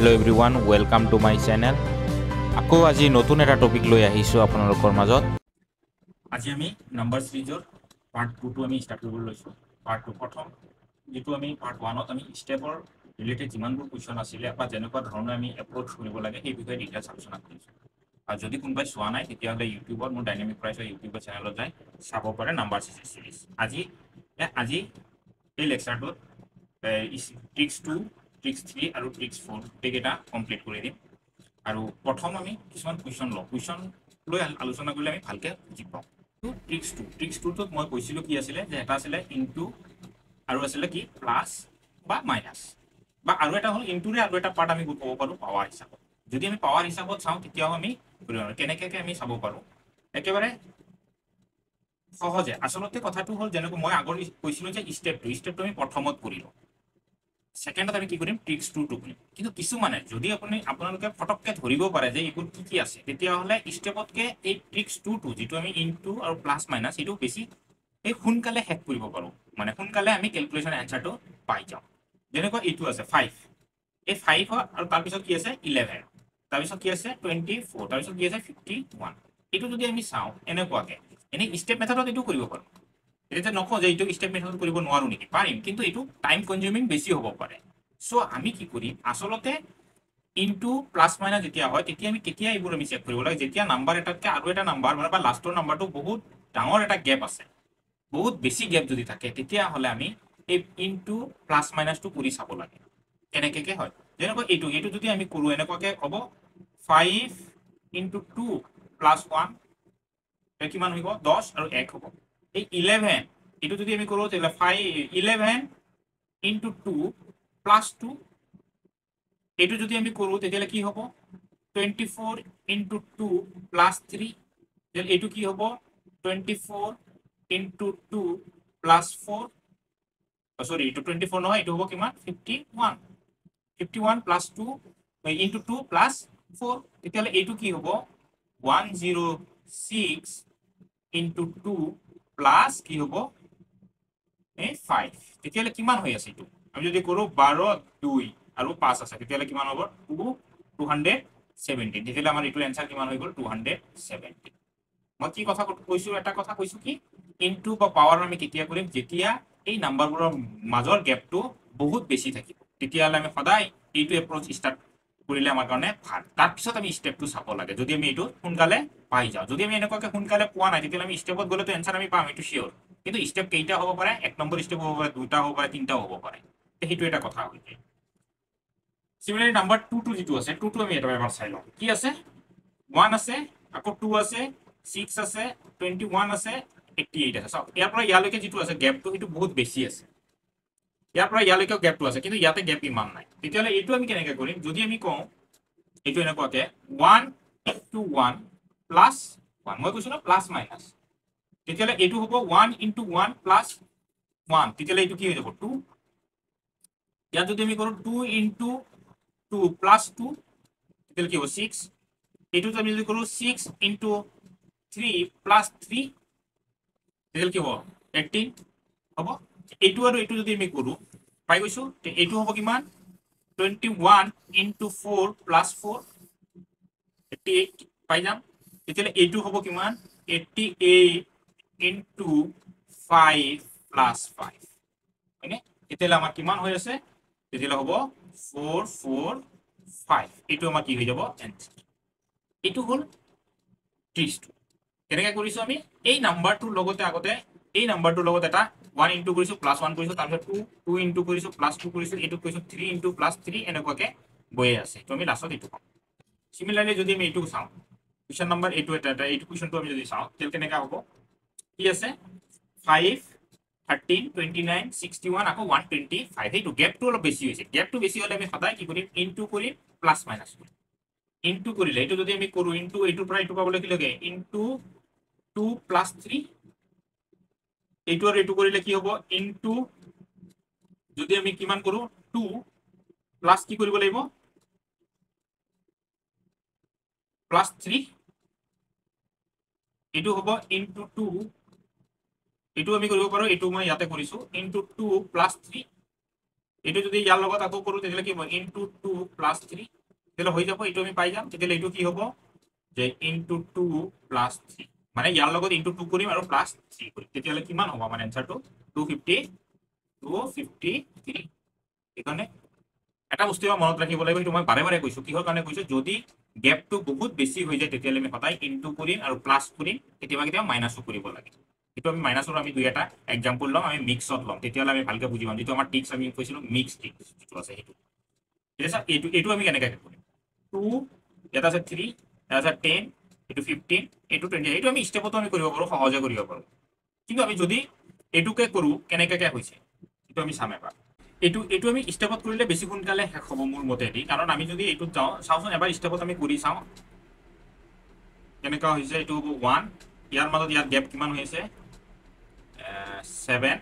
Hello' everyone, welcome to my channel. আকৌ আজি নতুন এটা টপিক লৈ আহিছোঁ আপোনালোকৰ মাজত। আজি আমি নাম্বাৰ সিৰিজৰ পাৰ্ট 2টো আমি ষ্টাৰ্ট কৰিবলৈ লৈছোঁ। পাৰ্ট 2 প্ৰথম যেটো আমি পাৰ্ট 1ত আমি ষ্টেপৰ ৰিলেটেড যিমানবোৰ কুৱেশ্যন আছিলে বা যেনেকুৱা ধৰণে আমি এপ্ৰ'চ কৰিব লাগে সেই বিষয়ে ডিটেইলছ আলোচনা কৰিছোঁ। আৰু যদি কোনোবাই চোৱা নাই তেতিয়াহ'লে ইউটিউবত মোৰ ডাইনামিক প্ৰাইচৰ ইউটিউবৰ চেনেলত যায় চাব পাৰে নাম্বাৰ সিৰিজ। আজি এই লেকচাৰটোত ট্ৰিক্স 2, ট্ৰিক্স 3 আৰু ট্ৰিক্স 4 গোটেইকেইটা কমপ্লিট কৰি দিম। আৰু প্ৰথম আমি কিছুমান কুৱেশ্যন লওঁ, কুৱেশ্যন লৈ আলোচনা কৰিলে আমি ভালকৈ বুজি পাওঁ। ট্ৰিক্স 2টোত মই কৈছিলোঁ কি আছিলে যে এটা আছিলে ইনটু আৰু আছিলে কি প্লাছ বা মাইনাছ, বা আৰু এটা হ'ল ইনটুৰে আৰু এটা পাৰ্ট আমি ক'ব পাৰোঁ পাৱাৰ হিচাপত। যদি আমি পাৱাৰ হিচাপত চাওঁ তেতিয়াও আমি কেনেকৈ আমি চাব পাৰোঁ একেবাৰে সহজে। আচলতে কথাটো হ'ল যেনেকৈ মই আগৰ কৈছিলোঁ যে ষ্টেপটো আমি প্ৰথমত কৰিলোঁ, ছেকেণ্ডত আমি কি কৰিম ট্ৰিক্স 2টো কৰিম। কিন্তু কিছুমানে যদি আপোনালোকে ফটককৈ ধৰিব পাৰে যে এইবোৰ কি আছে, তেতিয়াহ'লে ষ্টেপতকৈ এই ট্ৰিক্স 2টো যিটো আমি ইনটু আৰু প্লাছ মাইনাছ সেইটো বেছি সোনকালে শেষ কৰিব পাৰোঁ, মানে সোনকালে আমি কেলকুলেশ্যন এনচাৰটো পাই যাওঁ। যেনেকৈ এইটো আছে 5, এই 5 হয় আৰু তাৰপিছত কি আছে 11, তাৰপিছত কি আছে 24, তাৰপিছত কি আছে 51। এইটো যদি আমি চাওঁ এনেকুৱাকৈ, এনেই ষ্টেপ মেথডত এইটো কৰিব পাৰোঁ। এতিয়া নকওঁ যে এইটো ষ্টেপ মেথডত কৰিব নোৱাৰোঁ নেকি, পাৰিম, কিন্তু এইটো টাইম কনজিউমিং বেছি হ'ব পাৰে। চ' আমি কি কৰিম আচলতে ইনটু প্লাছ মাইনাছ যেতিয়া হয় তেতিয়া আমি কেতিয়া এইবোৰ আমি চেক কৰিব লাগে, যেতিয়া নাম্বাৰ এটাতকৈ আৰু এটা নাম্বাৰ মানে বা লাষ্টৰ নাম্বাৰটো বহুত ডাঙৰ এটা গেপ আছে, বহুত বেছি গেপ যদি থাকে তেতিয়াহ'লে আমি এই ইনটু প্লাছ মাইনাছটো কৰি চাব লাগে কেনেকৈ হয়। যেনেকৈ এইটো যদি আমি কৰোঁ এনেকুৱাকৈ হ'ব 5 ইনটু 2 প্লাছ 1 কিমান হ'ব 10 আৰু 1 হ'ব। এই 11 এইটো যদি আমি কৰোঁ তেতিয়াহ'লে 11 ইনটু 2 প্লাছ 2, এইটো যদি আমি কৰোঁ তেতিয়াহ'লে কি হ'ব 24 ইনটু 2 প্লাছ 3, এইটো কি হ'ব 24 ইনটু 2 প্লাছ 4, চৰি এইটো 24 নহয়, এইটো হ'ব কিমান 51 প্লাছ 2 ইনটু 2 প্লাছ 4, তেতিয়াহ'লে এইটো কি হ'ব 106 ইনটু 2 প্লাছ কি হ'ব 5, তেতিয়াহ'লে কিমান হৈ আছে এইটো আমি যদি কৰোঁ 12, 2 আৰু 5 আছে তেতিয়াহ'লে কিমান হ'ব 217, তেতিয়াহ'লে আমাৰ এইটো এনচাৰ কিমান হৈ গ'ল 217। মই কি কথা কৈছোঁ, এটা কথা কৈছোঁ কি ইনটু বা পাৱাৰ আমি কেতিয়া কৰিম যেতিয়া এই নাম্বাৰবোৰৰ মাজৰ গেপটো বহুত বেছি থাকিব, তেতিয়াহ'লে আমি সদায় এইটো এপ্ৰ'চ ষ্টাৰ্ট কৰিলে আমাৰ কাৰণে ভাল। তাৰপিছত আমি ষ্টেপটো চাব লাগে যদি আমি এইটো সোনকালে পাই যাওঁ। যদি আমি এনেকুৱাকৈ সোনকালে পোৱা নাই তেতিয়াহ'লে আমি ষ্টেপত গ'লেতো এনচাৰ আমি পাম, এইটো চিয়'ৰ। কিন্তু ষ্টেপ কেইটা হ'ব পাৰে, 1 নম্বৰ ষ্টেপ হ'ব পাৰে, 2টা হ'ব পাৰে, 3টাও হ'ব পাৰে, সেইটো এটা কথা হৈ যায়। চিমিলাৰলি নাম্বাৰ 2টো যিটো আছে 2টো আমি এবাৰ চাই লওঁ। কি আছে 1 আছে, আকৌ 2 আছে, 6 আছে, 21 আছে, 88 আছে। চাওক ইয়াৰ পৰা ইয়ালৈকে যিটো আছে গেপটো সেইটো বহুত বেছি আছে, ইয়াৰ পৰা ইয়ালৈকেও গেপটো আছে, কিন্তু ইয়াতে গেপ ইমান নাই। তেতিয়াহ'লে এইটো আমি কেনেকৈ কৰিম, যদি আমি কওঁ এইটো এনেকুৱাকৈ 1 ইনটু 1 প্লাছ 1, মই কৈছোঁ ন প্লাছ মাইনাছ, তেতিয়াহ'লে এইটো হ'ব 1 ইনটু 1 প্লাছ 1, তেতিয়াহ'লে এইটো কি হৈ যাব 2। ইয়াত যদি আমি কৰোঁ 2 ইনটু 2 প্লাছ 2, তেতিয়াহ'লে কি হ'ব 6। এইটোত আমি যদি কৰোঁ 6 ইনটু 3 প্লাছ 3, তেতিয়াহ'লে কি হ'ব 18 হ'ব। এইটো আৰু এইটো যদি আমি কৰোঁ পাই গৈছোঁ, এইটো হ'ব কিমান 21 ইনটু 4 প্লাছ 4, 88 পাই যাম। তেতিয়াহ'লে এইটো হ'ব কিমান 88 ইনটু 5 প্লাছ 5, হয়নে? তেতিয়াহ'লে আমাৰ কিমান হৈ আছে, তেতিয়াহ'লে হ'ব 445, এইটো আমাৰ কি হৈ যাব এনচাৰ। এইটো হ'ল ট্ৰিক্সটো। কেনেকৈ কৰিছোঁ আমি এই নাম্বাৰটোৰ লগতে আগতে এই নাম্বাৰটোৰ লগত এটা 1 ইনটু কৰিছোঁ প্লাছ 1 কৰিছোঁ, তাৰপিছত 2 ইনটু কৰিছোঁ প্লাছ 2 কৰিছোঁ, এইটো কৰিছোঁ 3 ইনটু প্লাছ 3, এনেকুৱাকৈ গৈয়ে আছে। তো আমি লাষ্টত এইটো পাম। চিমিলাৰলি যদি আমি এইটো চাওঁ কুৱেশ্যন নম্বৰ এইটো এইটো কুৱেশ্যনটো আমি যদি চাওঁ তেতিয়াহ'লে কেনেকুৱা হ'ব, কি আছে 5, 13, 29, 61 আকৌ 125, সেইটো গেপটো অলপ বেছি হৈছে। গেপটো বেছি হ'লে আমি সদায় কি কৰিম ইনটু কৰিম প্লাছ মাইনাছ কৰিম। ইনটু কৰিলে এইটো যদি আমি কৰোঁ ইনটু এইটোৰ পৰা এইটো পাবলৈ কি লাগে ইনটু 2 প্লাছ 3, এইটো আৰু এইটো কৰিলে কি হ'ব ইনটু যদি আমি কিমান কৰোঁ 2 প্লাছ কি কৰিব লাগিব প্লাছ 3, এইটো হ'ব ইনটু 2, এইটো আমি কৰিব পাৰোঁ, এইটো মই ইয়াতে কৰিছোঁ ইনটু 2 প্লাছ 3, এইটো যদি ইয়াৰ লগত আকৌ কৰোঁ তেতিয়াহ'লে কি হ'ব ইনটু 2 প্লাছ 3, তেতিয়াহ'লে হৈ যাব, এইটো আমি পাই যাম। তেতিয়াহ'লে এইটো কি হ'ব যে ইনটু 2 প্লাছ 3, মানে ইয়াৰ লগত ইনটু 2 কৰিম আৰু প্লাছ 3 কৰিম। তেতিয়াহ'লে কিমান হ'ব আমাৰ এনচাৰটো 253। সেইকাৰণে এটা বস্তু মনত ৰাখিব লাগিব, সেইটো মই বাৰে বাৰে কৈছো, কিহৰ কাৰণে কৈছো, যদি গেপটো বহুত বেছি হৈ যায় তেতিয়াহ'লে আমি সদায় ইনটু কৰিম আৰু প্লাছ কৰিম, কেতিয়াবা কেতিয়াবা মাইনাছো কৰিব লাগে। সেইটো আমি মাইনাছৰ আমি দুই এটা এক্সাম্পল ল'ম, আমি মিক্সত ল'ম, তেতিয়াহ'লে আমি ভালকে বুজি পাম। যিটো আমাৰ টিক্স আমি কৈছিলো মিক্স টিক্স যিটো আছে সেইটো। ঠিক আছে, এইটো আমি কেনেকৈ কৰিম, 2 ইয়াত আছে 3 ইয়াত আছে 10 এইটো 15 এইটো 20, এইটো আমি ষ্টেপতো আমি কৰিব পাৰোঁ, সহজে কৰিব পাৰোঁ। কিন্তু আমি যদি এইটোকে কৰোঁ কেনেকৈ হৈছে এইটো আমি চাম এবাৰ। এইটো আমি ষ্টেপত কৰিলে বেছি সোনকালে শেষ হ'ব মোৰ মতেদি, কাৰণ আমি যদি এইটোত যাওঁ, চাওঁচোন এবাৰ ষ্টেপত আমি কৰি চাওঁ কেনেকুৱা হৈছে। এইটো হ'ব 1, ইয়াৰ মাজত ইয়াৰ গেপ কিমান হৈ আছে 7,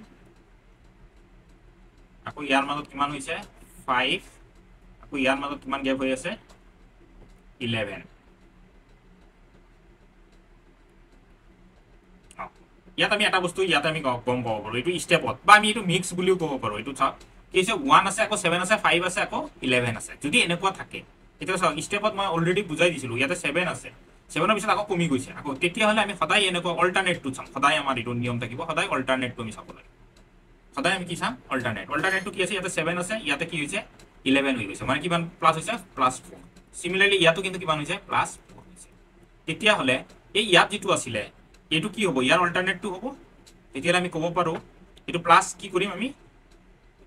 আকৌ ইয়াৰ মাজত কিমান হৈছে 5, আকৌ ইয়াৰ মাজত কিমান গেপ হৈ আছে 11। ইয়াত আমি এটা বস্তু ইয়াত আমি গম পাব পাৰোঁ, এইটো ষ্টেপত বা আমি এইটো মিক্স বুলিও ক'ব পাৰোঁ। এইটো চাওক কি হৈছে 1 আছে, আকৌ 7 আছে, 5 আছে, আকৌ 11 আছে। যদি এনেকুৱা থাকে তেতিয়া চাওক ষ্টেপত মই অলৰেডি বুজাই দিছিলোঁ, ইয়াতে 7 আছে, 7ৰ পিছত আকৌ কমি গৈছে আকৌ, তেতিয়াহ'লে আমি সদায় এনেকুৱা অল্টাৰনেটটো চাম। সদায় আমাৰ এইটো নিয়ম থাকিব, সদায় অল্টাৰনেটটো আমি চাব লাগে। সদায় আমি কি চাম অল্টাৰনেটটো কি আছে, ইয়াতে 7 আছে, ইয়াতে কি হৈছে 11 হৈ গৈছে, মানে কিমান প্লাছ হৈছে +4। চিমিলাৰলি ইয়াতো কিন্তু কিমান হৈছে +4 হৈছে। তেতিয়াহ'লে এই ইয়াত যিটো আছিলে এইটো কি হ'ব, ইয়াৰ অল্টাৰনেটটো হ'ব। তেতিয়াহ'লে আমি ক'ব পাৰোঁ এইটো প্লাছ কি কৰিম আমি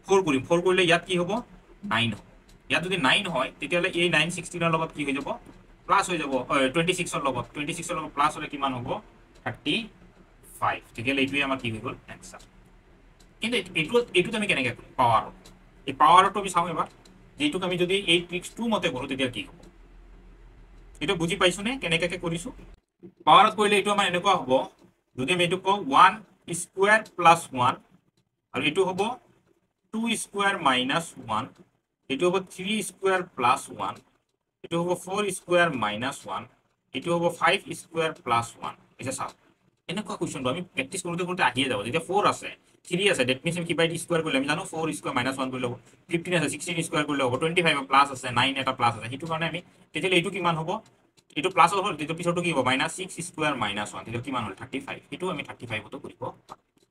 4 কৰিম, 4 কৰিলে ইয়াত কি হ'ব 9 হ'ব। ইয়াত যদি 9 হয় তেতিয়াহ'লে এই 9 16ৰ লগত কি হৈ যাব প্লাছ হৈ যাব, 26ৰ লগত প্লাছ হ'লে কিমান হ'ব 35। তেতিয়াহ'লে এইটোৱে আমাৰ কি হৈ গ'ল এনচাৰ। কিন্তু এইটোত আমি কেনেকৈ কৰিম পাৱাৰত, এই পাৱাৰটো আমি চাওঁ এবাৰ, যিটোক আমি যদি এই ট্ৰিক্স 2 মতে কৰোঁ তেতিয়া কি হ'ব। এইটো বুজি পাইছোনে কেনেকৈ কৰিছোঁ। পাৱাৰত কৰিলে এইটো আমাৰ এনেকুৱা হ'ব, যদি আমি এইটো কওঁ 1 স্কুৱেৰ প্লাছ 1, আৰু এইটো হ'ব 2 স্কুৱেৰ মাইনাছ 1, এইটো হ'ব 3 স্কুৱেৰ প্লাছ 1, এইটো হ'ব 4 স্কুৱেৰ মাইনাছ 1, এইটো হ'ব 5 স্কুৱেৰ প্লাছ 1। এতিয়া চাওক এনেকুৱা কুৱেশ্যনটো আমি প্ৰেক্টিচ কৰোঁতে কৰোঁতে আহিয়ে যাব। যেতিয়া 4 আছে 3 আছে, ডেট মিনছ আমি কিবা এটি স্কুৱেৰ কৰিলে আমি জানো 4 স্কুৱেৰ মাইনাছ 1 কৰিলে হ'ব, 15 আছে 16 স্কুৱেৰ কৰিলে হ'ব, 25 প্লাছ আছে 9 এটা প্লাছ আছে, সেইটো কাৰণে আমি তেতিয়াহ'লে এইটো কিমান হ'ব, এইটো প্লাছ হ'ল, তেতিয়া পিছতো কি হ'ব -6 স্কুৱেৰ মাইনাছ 1, তেতিয়া কিমান হ'ল 35। সেইটো আমি 35তো কৰিব পাৰোঁ।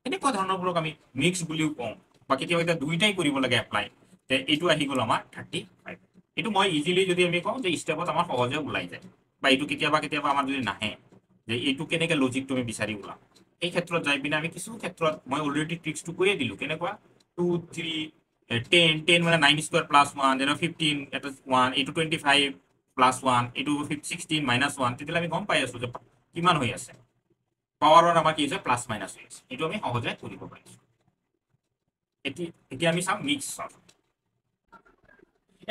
এনেকুৱা ধৰণৰবোৰক আমি মিক্স বুলিও কওঁ, বা কেতিয়াবা এতিয়া দুইটাই কৰিব লাগে এপ্লাই, যে এইটো আহি গ'ল আমাৰ 35। এইটো মই ইজিলি যদি আমি কওঁ যে ষ্টেপত আমাৰ সহজে ওলাই যায়, বা এইটো কেতিয়াবা কেতিয়াবা আমাৰ যদি নাহে যে এইটো কেনেকৈ লজিকটো আমি বিচাৰি ওলাম, এই ক্ষেত্ৰত যাই পিনে আমি কিছু ক্ষেত্ৰত মই অলৰেডি ট্ৰিক্সটো কৈয়ে দিলোঁ, কেনেকুৱা 2 3 10 মানে 9 স্কুৱেৰ প্লাছ 1, যেনে 15 এটা 1, এইটো 25 প্লাছ 1, এইটো 16 মাইনাছ 1, তেতিয়াহ'লে আমি গম পাই আছোঁ যে কিমান হৈ আছে পাৱাৰত আমাৰ কি হৈছে প্লাছ মাইনাছ হৈ আছে। এইটো আমি সহজে কৰিব পাৰিছোঁ। এতিয়া আমি চাম মিক্সৰ।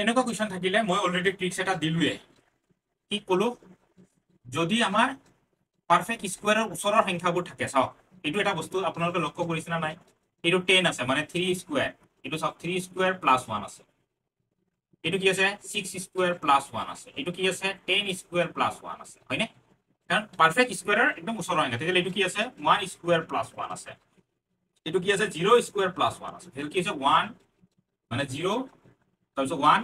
এনেকুৱা কুৱেশ্যন থাকিলে মই অলৰেডি ট্ৰিক্স এটা দিলোঁৱে, কি ক'লো, যদি আমাৰ পাৰফেক্ট স্কুৱেৰৰ ওচৰৰ সংখ্যাবোৰ থাকে, চাওক এইটো এটা বস্তু আপোনালোকে লক্ষ্য কৰিছে নে নাই, এইটো 10 আছে মানে 3 স্কুৱেৰ, এইটো চাওক 3 স্কুৱেৰ প্লাছ 1 আছে, এইটো কি আছে 6 স্কুৱেৰ প্লাছ 1 আছে, এইটো কি আছে 10 স্কুৱেৰ প্লাছ 1 আছে, হয়নে? কাৰণ পাৰফেক্ট স্কুৱেৰৰ একদম ওচৰৰ সংখ্যা, তেতিয়াহ'লে এইটো কি আছে 1 স্কুৱেৰ প্লাছ 1 আছে, এইটো কি আছে 0 স্কুৱেৰ প্লাছ 1 আছে, তেতিয়াহ'লে কি আছে 1 মানে 0, তাৰপিছত 1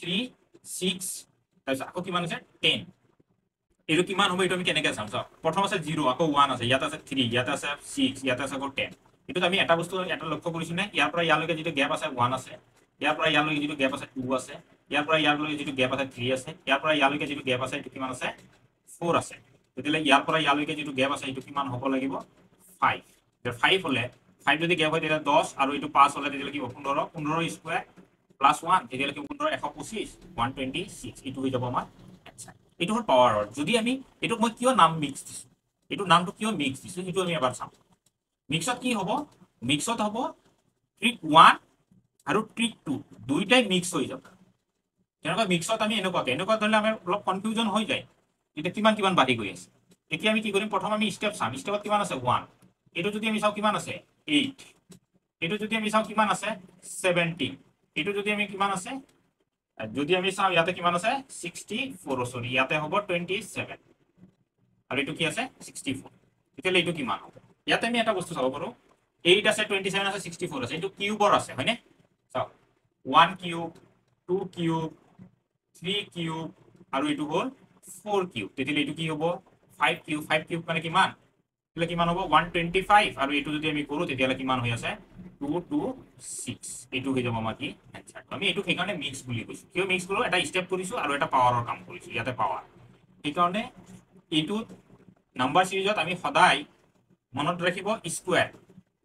3 6, তাৰপিছত আকৌ কিমান আছে 10। এইটো কিমান হ'ব, এইটো আমি কেনেকৈ চাম, চাওক প্ৰথম আছে 0, আকৌ 1 আছে, ইয়াত আছে 3, ইয়াতে আছে 6, ইয়াতে আছে আকৌ 10। এইটোত আমি এটা বস্তু এটা লক্ষ্য কৰিছোঁ নে, ইয়াৰ পৰা ইয়ালৈকে যিটো গেপ আছে 1 আছে, ইয়াৰ পৰা ইয়ালৈকে যিটো গেপ আছে 2 আছে, ইয়াৰ পৰা ইয়ালৈকে যিটো গেপ আছে 3 আছে, ইয়াৰ পৰা ইয়ালৈকে যিটো গেপ আছে এইটো কিমান আছে 4 আছে। তেতিয়াহ'লে ইয়াৰ পৰা ইয়ালৈকে যিটো গেপ আছে এইটো কিমান হ'ব লাগিব 5। 5 হ'লে 5 যদি গেপ হয় তেতিয়া 10, আৰু এইটো 5 হ'লে তেতিয়াহ'লে কি হ'ব 15 স্কুৱেৰ প্লাছ 1, তেতিয়াহ'লে কি 15 125 126, এইটো হৈ যাব আমাৰ এনচাৰ। এইটো হ'ল পাৱাৰৰ। যদি আমি এইটোক মই কিয় নাম মিক্স দিছোঁ, এইটো নামটো কিয় মিক্স দিছোঁ সেইটো আমি এবাৰ চাম। মিক্সত কি হ'ব, মিক্সত হ'ব ট্ৰিক 1 আৰু ট্ৰিক 2 দুইটাই মিক্স হৈ যাব। তেনেকুৱা মিক্সত আমি এনেকুৱা ধৰণে আমাৰ অলপ কনফিউজন হৈ যায়, এতিয়া কিমান বাঢ়ি গৈ আছে। এতিয়া আমি কি কৰিম, প্ৰথম আমি ষ্টেপ চাম, ষ্টেপত কিমান আছে 1, এইটো যদি আমি চাওঁ কিমান আছে 8, এইটো যদি আমি চাওঁ কিমান আছে 17, এইটো যদি আমি কিমান আছে, যদি আমি চাওঁ ইয়াতে কিমান আছে 64, সৰি ইয়াতে হ'ব 27, আৰু এইটো কি আছে 64, তেতিয়াহ'লে এইটো কিমান হ'ব। ইয়াতে আমি এটা বস্তু চাব পাৰোঁ, 8 আছে 27 আছে 64 আছে, এইটো কিউবৰ আছে হয়নে। চাওক 1 কিউব 2 কিউব 3 কিউব আৰু এইটো হ'ল 4 কিউব তেতিয়ালে এইটো কি হ'ব 5 কিউব মানে কিমান তেতিয়ালে কিমান হ'ব 125 আৰু এইটো যদি আমি কৰো তেতিয়ালে কিমান হৈ আছে 226 এইটো হৈ যাব আমাৰ কি এনসাৰ আমি এইটো সেইকাৰণে মিক্স বুলি কৈছো কিয় মিক্স কৰো এটা স্টেপ কৰিছো আৰু এটা পাৱাৰৰ কাম কৰিছো ইয়াতে পাৱাৰ সেইকাৰণে এইটো নাম্বাৰ সিৰিজত আমি সদায় মনত ৰাখিব স্কয়াৰ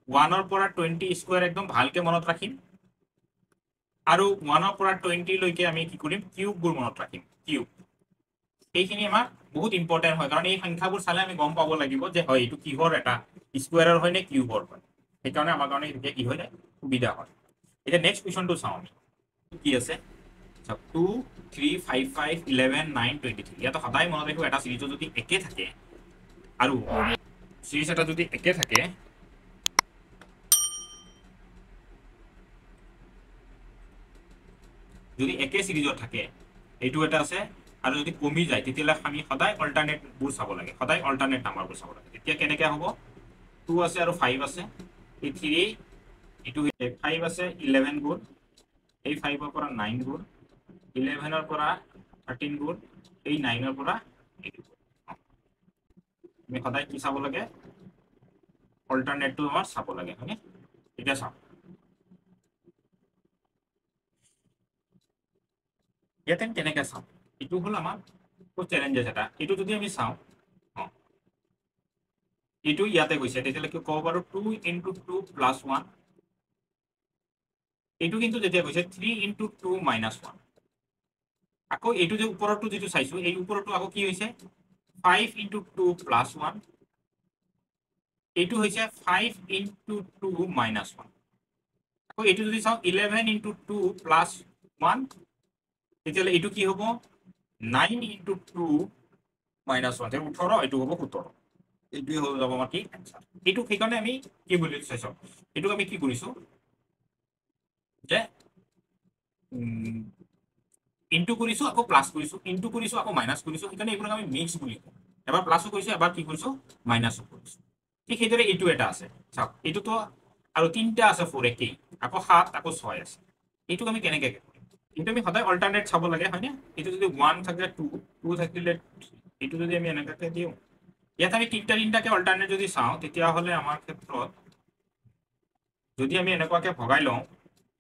1 ৰ পৰা 20 স্কয়াৰ একদম ভালকে মনত ৰাখিম আৰু 1 ৰ পৰা 20 লৈকে আমি কি কৰিম কিউববোৰ মনত ৰাখিম কিউব এইখিনি আমাৰ বহুত ইম্পৰ্টেন্ট হয় কাৰণ এই সংখ্যাবোৰ চালে আমি গম পাব লাগিব যে হয় এইটো কিহৰ এটা স্কয়াৰৰ হয় নে কিউবৰ হয় সেইকাৰণে আমাৰ কাৰণে এতিয়া কি হয় সুবিধা হয় এতিয়া নেক্সট কোৱেশ্চনটো চাওঁ আমি কি আছে 2 3 5 5 11 9 23 ইয়াত সদায় মনত ৰাখিব এটা সিৰিজ যদি একে থাকে আৰু সিৰিজ এটা যদি একে থাকে যদি একে সিৰিজত থাকে এইটো এটা আছে আৰু যদি কমি যায় তেতিয়ালে আমি সদায় অল্টাৰনেট বোৰ চাব লাগে সদায় অল্টাৰনেট নাম্বাৰবোৰ চাব লাগে তেতিয়া কেনেকৈ হ'ব 2 আছে আৰু 5 আছে এই 3 এইটো 5 আছে 11 গুণ এই 5 ৰ পৰা 9 গুণ 11 ৰ পৰা 13 গুণ এই 9 ৰ পৰা 8 গুণ আমি সদায় কি চাব লাগে অল্টাৰনেটটো আমাৰ চাব লাগে হয়নে এতিয়া চাওঁ ইয়াতে কেনেকৈ চাওঁ এইটো হ'ল আমাৰ চেলেঞ্জেছ এটা এইটো যদি আমি চাওঁ এইটো ইয়াতে গৈছে তেতিয়ালে কি ক'ব পাৰো 2 * 2 + 1 এইটো কিন্তু যেতিয়া গৈছে 3 * 2 - 1 আকৌ এইটো যে ওপৰটো যেটো চাইছো এই ওপৰটো আকৌ কি হৈছে 5 * 2 + 1 এইটো হৈছে 5 * 2 - 1 আকৌ এইটো যদি চাওঁ 11 * 2 + 1 তেতিয়ালে এইটো কি হ'ব 9 * 2 - 1 18 এইটো হ'ব 17 এইটোৱে হৈ যাব আমাৰ কি এনসাৰ এইটো সেইকাৰণে আমি কি বুলি চাইছো এইটো আমি কি কৰিছো যে ইনটু কৰিছো আকৌ প্লাস কৰিছো ইনটু কৰিছো আকৌ মাইনাস কৰিছো সেইকাৰণে এইবোৰ আমি মিক্স বুলি কওঁ এবাৰ প্লাসো কৰিছো এবাৰ কি কৰিছো মাইনাসো কৰিছো ঠিক সেইদৰে এইটো এটা আছে চাওক এইটোতো আৰু তিনটা আছে 4 একেই আকৌ 7 আকৌ 6 আছে এইটোক আমি কেনেকৈ কৰিম কিন্তু আমি সদায় অল্টারনেট চাব লাগে হয়নে এইটো যদি 1 থাকে 2 2 থাকিলে এইটো যদি আমি এনেকাকে দিওঁ ইয়াত আমি তিনটাকে অল্টারনেট যদি চাওঁ তেতিয়াহ'লে আমাৰ ক্ষেত্ৰত যদি আমি এনেকুৱাকে ভগাই লওঁ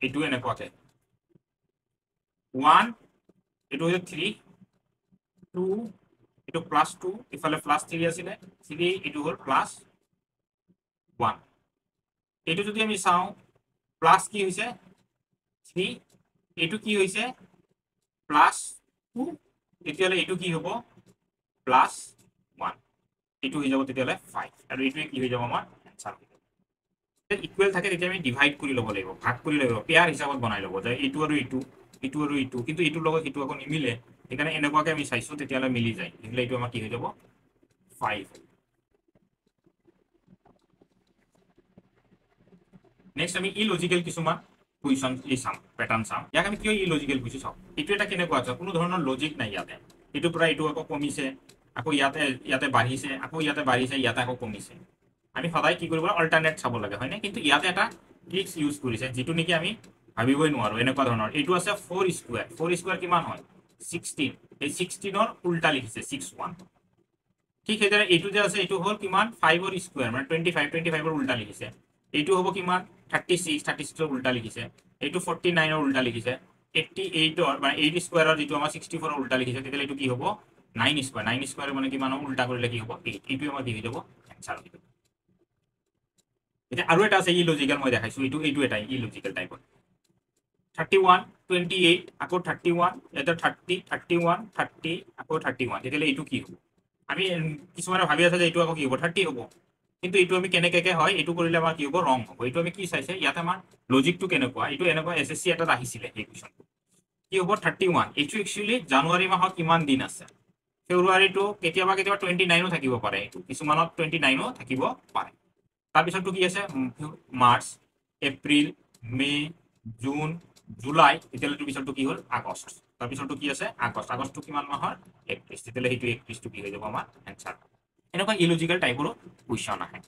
এইটো এনেকুৱাকে 1 এইটো হৈছে 3 2 এইটো +2 ইফালে +3 আছিলে 3 এইটো হ'ল +1 এইটো যদি আমি চাওঁ প্লাস কি হৈছে 3 এইটো কি হৈছে +2 তেতিয়ালে এইটো কি হ'ব +1 এইটো হৈ যাব তেতিয়ালে 5 আৰু এইটোৱে কি হৈ যাব আমাৰ এনসাৰ ইকুৱেল থাকে তেতিয়া আমি ডিভাইড কৰি ল'ব লাগিব ভাগ কৰি ল'ব পেয়াৰ হিচাপত বনাই ল'ব যে এইটো আৰু এইটো এইটো আৰু এইটো কিন্তু এইটোৰ লগত সেইটো আকৌ নিমিলে সেইকাৰণে এনেকুৱাকে আমি চাইছো তেতিয়ালে মিলি যায় তেতিয়ালে এইটো আমাৰ কি হৈ যাব 5 নেক্সট আমি ইলজিক্যাল কিছুমান কুৱেশ্যন চাম পেটাৰ্ণ চাম ইয়াক আমি কিয় ইলজিক্যাল কৈছো চাওক এইটো এটা কেনেকুৱা আছে কোনো ধৰণৰ লজিক নাই ইয়াতে এইটোৰ পৰা এইটো আকৌ কমিছে আকৌ ইয়াতে বাঢ়িছে আকৌ ইয়াতে বাঢ়িছে ইয়াতে আকৌ কমিছে আমি সদায় কি কৰিব অল্টাৰনেট চাব লাগে হয়নে কিন্তু ইয়াতে এটা ট্ৰিক্স ইউজ কৰিছে যেটো নেকি আমি ভাবিবই নোৱাৰো এনেকুৱা ধৰণৰ এইটো আছে 4 স্কয়াৰ 4 স্কয়াৰ কিমান হয় 16 এই 16 ৰ উল্টা লিখিছে 61 ঠিক সেইদৰে এইটো যে আছে এইটো হ'ল কিমান 5 ৰ স্কয়াৰ মানে 25 ৰ উল্টা লিখিছে এইটো হ'ব কিমান 36 ৰ উল্টা লিখিছে এইটো 49 ৰ উল্টা লিখিছে 88 ৰ মানে 8 স্কয়াৰৰ যেটো আমাৰ 64 ৰ উল্টা লিখিছে তেতিয়ালে এইটো কি হ'ব 9 স্কয়াৰ মানে কিমান উল্টা কৰিলে কি হ'ব 8 এইটো আমাৰ কি হৈ যাব এনসাৰ হৈ যাব এটা আৰু এটা আছে ইলজিক্যাল মই দেখাইছো এইটো এটা ইলজিক্যাল টাইপৰ 31 28 আকৌ 31 এটা 30 31 30 আকৌ 31 তেতিয়ালে এইটো কি হ'ব আমি কিছুমানে ভাবি আছে যে এইটো আকৌ কি হ'ব 30 হ'ব কিন্তু এইটো আমি কেনেকৈ হয় এইটো কৰিলে আমাৰ কি হ'ব ৰং হ'ব এইটো আমি কি চাইছে ইয়াত আমাৰ লজিকটো কেনেকুৱা এইটো এনেকুৱা এসএসসি এটাত আহিছিলে এই কোৱেশ্যনটো কি হ'ব 31 এইটো একচুয়ালি জানুৱাৰী মাহত কিমান দিন আছে ফেব্ৰুৱাৰীটো কেতিয়াবা 29ও থাকিব পাৰে এইটো কিছুমানত 29ও থাকিব পাৰে তাৰপিছতটো কি আছে March April May June July এতিয়ালৈকে পিছতটো কি হ'ল আগষ্ট তাৰপিছতটো কি আছে আগষ্টটো কিমান মাহৰ 31 তেতিয়ালে সেইটো 31টো কি হৈ যাব আমাৰ এনসাৰ এনেকুৱা ইলজিক্যাল টাইপৰ কুৱেশ্যন আহে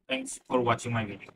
thanks for watching my video